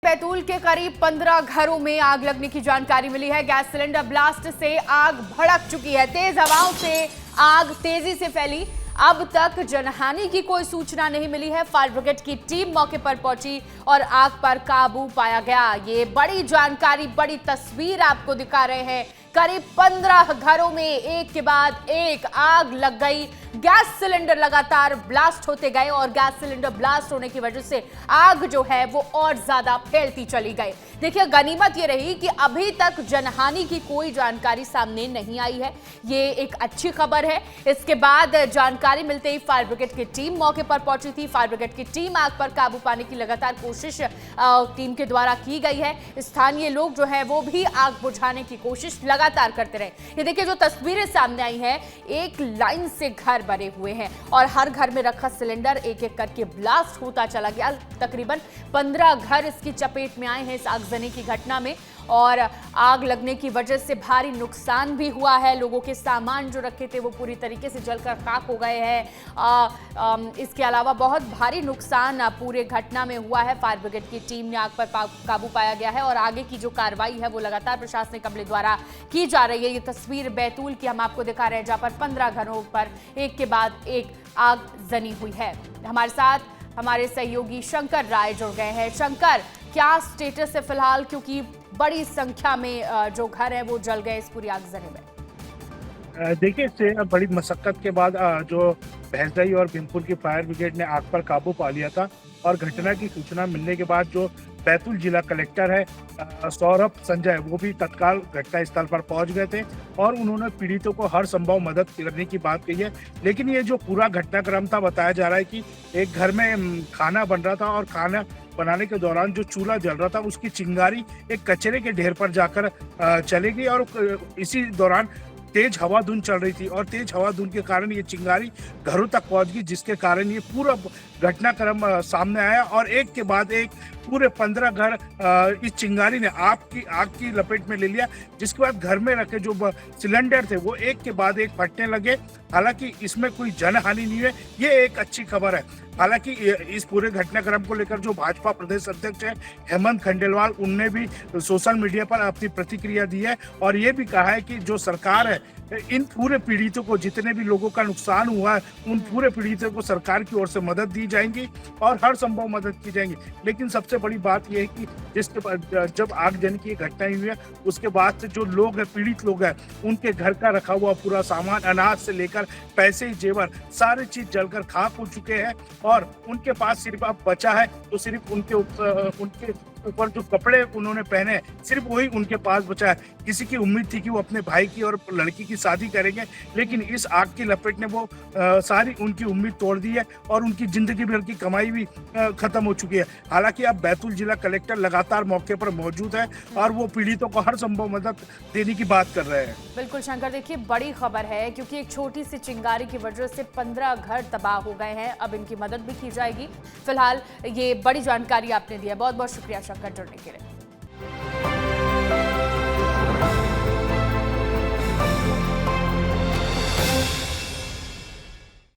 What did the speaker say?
बैतूल के करीब 15 घरों में आग लगने की जानकारी मिली है। गैस सिलेंडर ब्लास्ट से आग भड़क चुकी है। तेज हवाओं से आग तेजी से फैली। अब तक जनहानि की कोई सूचना नहीं मिली है। फायर ब्रिगेड की टीम मौके पर पहुंची और आग पर काबू पाया गया। ये बड़ी जानकारी, बड़ी तस्वीर आपको दिखा रहे हैं। करीब 15 घरों में एक के बाद एक आग लग गई। गैस सिलेंडर लगातार ब्लास्ट होते गए और गैस सिलेंडर ब्लास्ट होने की वजह से आग जो है वो और ज्यादा फैलती चली गई। देखिए, गनीमत ये रही कि अभी तक जनहानि की कोई जानकारी सामने नहीं आई है। ये एक अच्छी खबर है। इसके बाद जानकारी मिलते ही फायर ब्रिगेड की टीम मौके पर पहुंची थी। फायर ब्रिगेड की टीम आग पर काबू पाने की लगातार कोशिश टीम के द्वारा की गई है। स्थानीय लोग जो है वो भी आग बुझाने की कोशिश लगातार करते रहे। ये देखिए, जो तस्वीरें सामने आई हैं, एक लाइन से घर बने हुए हैं और हर घर में रखा सिलेंडर एक एक करके ब्लास्ट होता चला गया। तकरीबन 15 घर इसकी चपेट में आए हैं इस आगजनी की घटना में और आग लगने की वजह से भारी नुकसान भी हुआ है। लोगों के सामान जो रखे थे वो पूरी तरीके से जलकर खाक हो गए हैं। इसके अलावा बहुत भारी नुकसान पूरे घटना में हुआ है। फायर ब्रिगेड की टीम ने आग पर काबू पाया गया है और आगे की जो कार्रवाई है वो लगातार प्रशासनिक अमले द्वारा की जा रही है। ये तस्वीर बैतूल की हम आपको दिखा रहे हैं, जहां पर 15 घरों पर एक के बाद एक आग जनी हुई है। हमारे साथ हमारे सहयोगी शंकर राय जुड़ गए हैं। शंकर, क्या स्टेटस है फिलहाल, क्योंकि बड़ी संख्या में जो घर है वो जल गए इस पूरी आगजनी में? देखिए, इससे बड़ी मशक्कत के बाद जो भैंसदाई और भीमपुर की फायर ब्रिगेड ने आग पर काबू पा लिया था और घटना की सूचना मिलने के बाद जो बैतूल जिला कलेक्टर है सौरभ संजय, वो भी तत्काल घटना स्थल पर पहुंच गए थे और उन्होंने पीड़ितों को हर संभव मदद करने की बात कही है। लेकिन ये जो पूरा घटनाक्रम था, बताया जा रहा है कि एक घर में खाना बन रहा था और खाना बनाने के दौरान जो चूल्हा जल रहा था उसकी चिंगारी एक कचरे के ढेर पर जाकर चली गई और इसी दौरान तेज हवा धुंध चल रही थी और तेज हवा धुंध के कारण ये चिंगारी घरों तक पहुंच गई, जिसके कारण ये पूरा घटनाक्रम सामने आया और एक के बाद एक पूरे 15 घर इस चिंगारी ने आग की लपेट में ले लिया। जिसके बाद घर में रखे जो सिलेंडर थे वो एक के बाद एक फटने लगे। हालांकि इसमें कोई जनहानि नहीं है, ये एक अच्छी खबर है। हालांकि इस पूरे घटनाक्रम को लेकर जो भाजपा प्रदेश अध्यक्ष है हेमंत खंडेलवाल, उनने भी सोशल मीडिया पर अपनी प्रतिक्रिया दी है और ये भी कहा है कि जो सरकार है इन पूरे पीड़ितों को, जितने भी लोगों का नुकसान हुआ है, उन पूरे पीड़ितों को सरकार की ओर से मदद दी जाएगी और हर संभव मदद की जाएगी। लेकिन सबसे बड़ी बात यह है कि जिसके बाद जब आगजनी की घटना हुई है उसके बाद से जो लोग हैं, पीड़ित लोग हैं, उनके घर का रखा हुआ पूरा सामान, अनाज से लेकर पैसे, जेवर, सारी चीज जलकर खाक हो चुके हैं और उनके पास सिर्फ अब बचा है तो सिर्फ उनके ऊपर जो कपड़े उन्होंने पहने सिर्फ वही उनके पास बचा है। किसी की उम्मीद थी कि वो अपने भाई की और लड़की की शादी करेंगे, लेकिन इस आग की लपेट ने वो सारी उनकी उम्मीद तोड़ दी है और उनकी जिंदगी भर की कमाई भी खत्म हो चुकी है। हालांकि अब बैतूल जिला कलेक्टर लगातार मौके पर मौजूद है और वो पीड़ितों को हर संभव मदद देने की बात कर रहे हैं। बिल्कुल शंकर, देखिए बड़ी खबर है क्योंकि एक छोटी सी चिंगारी की वजह से 15 घर तबाह हो गए हैं। अब इनकी मदद भी की जाएगी। फिलहाल ये बड़ी जानकारी आपने दी है, बहुत बहुत शुक्रिया शंकर जुड़ने के लिए।